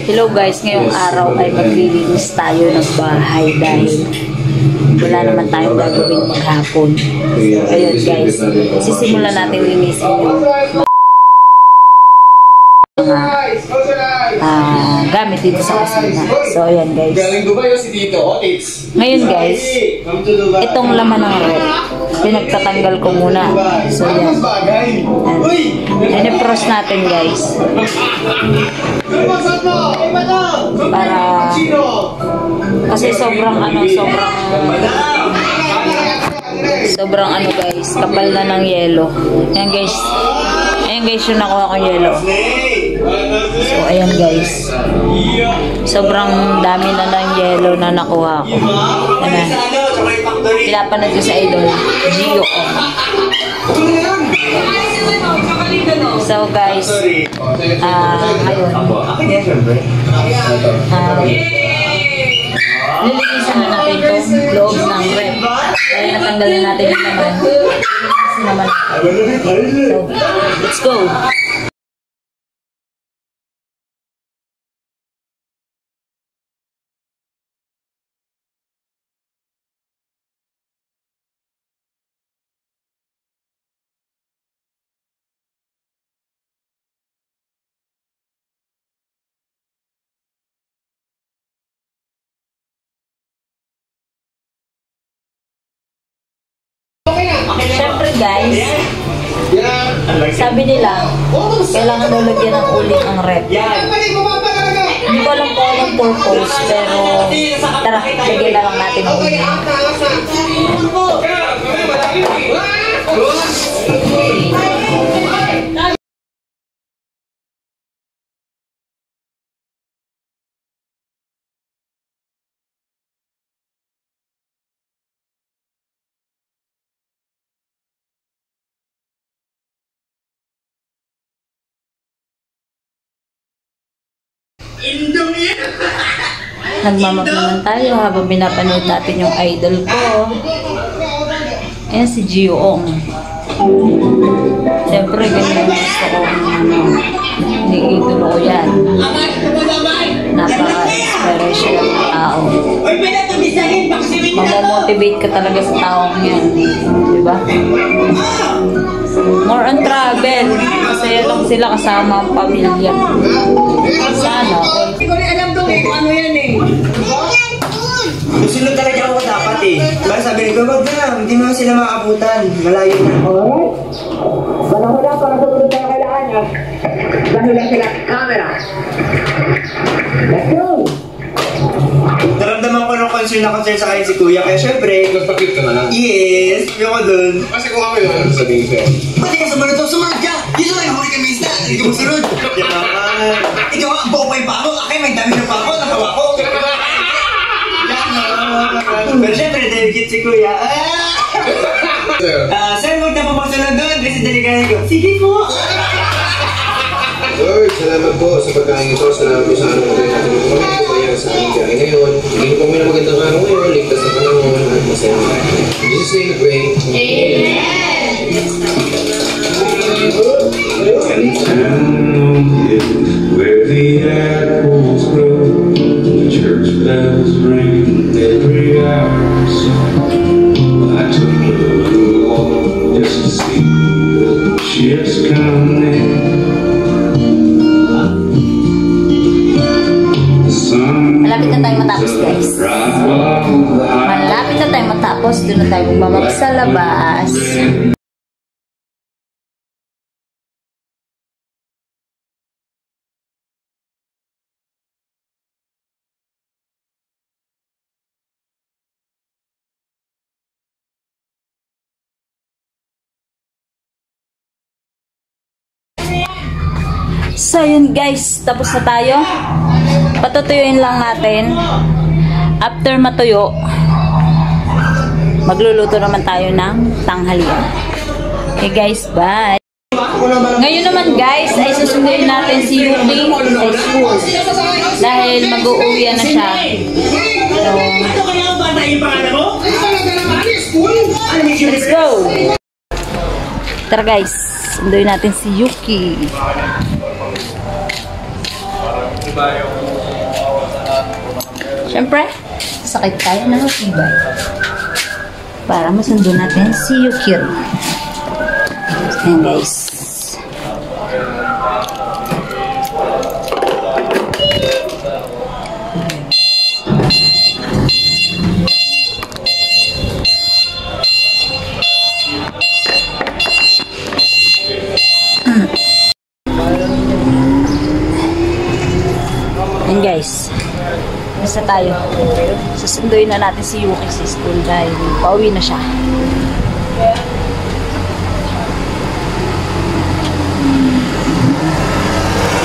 Hello guys, ngayong araw ay maglilinis tayo ng bahay dahil wala naman tayong gagawin maghapon. Ayun guys, sisimulan natin linisin yung mga gamit dito sa kusina. So ayan guys. Ngayon guys, itong laman ng rep, pinagtatanggal ko muna. So yan. Inipros natin guys. Para kasi sobrang guys, kapal na ng yelo. Ayan guys. Ayan guys yung nakuha kong yelo. So ayan guys. Sobrang dami na ng yelo na nakuha ko. Ayan. Pinapanood ko sa idol. Gio. So guys, ayun. Lilinisan na natin itong loob ng rep. Kaya natanggal na natin yung naman. So, let's go! Siyempre guys, sabi nila, kailangan daw lagyan ng uling ang rep. Hindi ko alam po anong purpose, pero tara, lagyan na lang natin ang uling. Nagmamak naman tayo habang pinapanood natin yung idol ko. Ayan si Gio. Siyempre, ganyan gusto ko. Ni-idol ko yan. Napaka-inspirational na tao. Mamomotivate ka talaga sa taong yan. Diba? More on travel. Masaya lang sila kasama ang pamilya. Sana. Hindi ko rin alam doon kung ano yan eh. Susunod talaga ako dapat eh. Diba sabi ni ko, wag na, hindi mo sila makaabutan. Malayo na. Walang wala para sumunod tayo kailangan niya. Dahil lang sila camera. Let's go! Naramdaman ko nung concern sa kanya si Kuya. Kaya syempre, nagpakit ka na lang. Yes, yung ako dun. Kasi kung ako yun, sabihin ko. Pati ka sumunod to, sumunod ka! Dito lang, huli kami isda. Hindi ka masunod. Ikaw ang buo pa yung pako. Akay, may dami ng pako. Nakawa ko. Pero syempre, dahil si Kuya. Sir, huwag na po masunod doon. Kasi delikado ko. Sige po. Lord, salamat po sa pagkain ito. Salamat po sa araw na rin natin. Salamat po kaya sa aming kain ngayon. Hingin po kami na magandang araw ngayon. Ligtas na panahon at masaya. In Jesus' name we pray. Amen. Where the apples grow, the church bells ring every hour. So I took a little walk just to see the ships coming. Malapit na tayo matapos guys. Malapit na tayo matapos. Doon na tayo bumabak sa labas. So yun guys, tapos na tayo. Patutuyuin lang natin. After matuyo, magluluto naman tayo ng tanghalian. Okay guys, bye! Ngayon naman guys, ay susunduin natin si Yuki sa school. Dahil mag-uuwi na siya. So, let's go! Tara guys, sunduin natin si Yuki. Siyempre, sakit tayo ng tibay. Para masundo natin si Yukiro. Ayan guys. Ayan guys. Basta tayo. Susunduin na natin si Yuki sa school dahil pauwi na siya.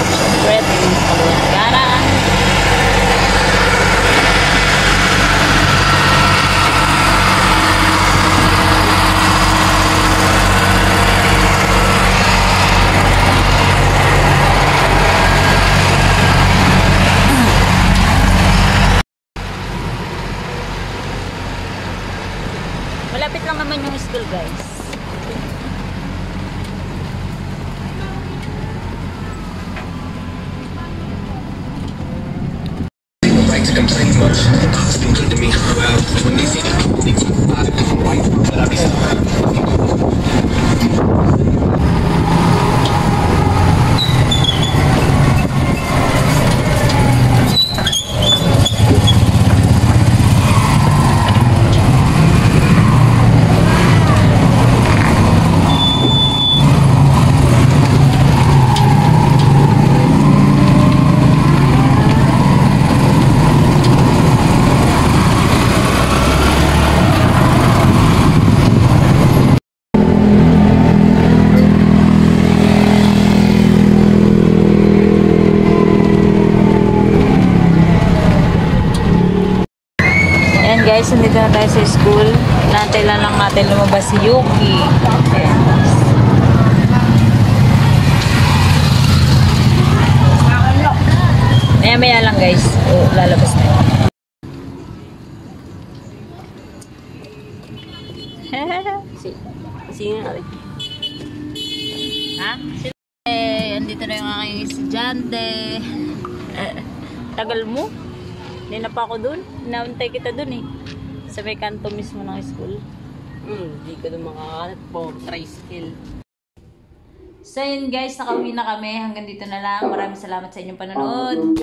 Siyempre, tingin sa kanyang gara. Malapit lang naman yung school, guys. Guys, nandito na tayo sa school. Naantay lang natin lumabas si Yuki. Ayan. Maya-maya lang guys. O, lalabas na yun. Sino nga rin? Ha? Andito na yung aking estudyante. Tagal mo? Hindi na pa ako dun. Nauntay kita dun eh. Sa may kanto mismo ng school. Hindi ko na makakanat po. Tricycle. So yun guys, nakauwi na kami. Hanggang dito na lang. Maraming salamat sa inyong panonood.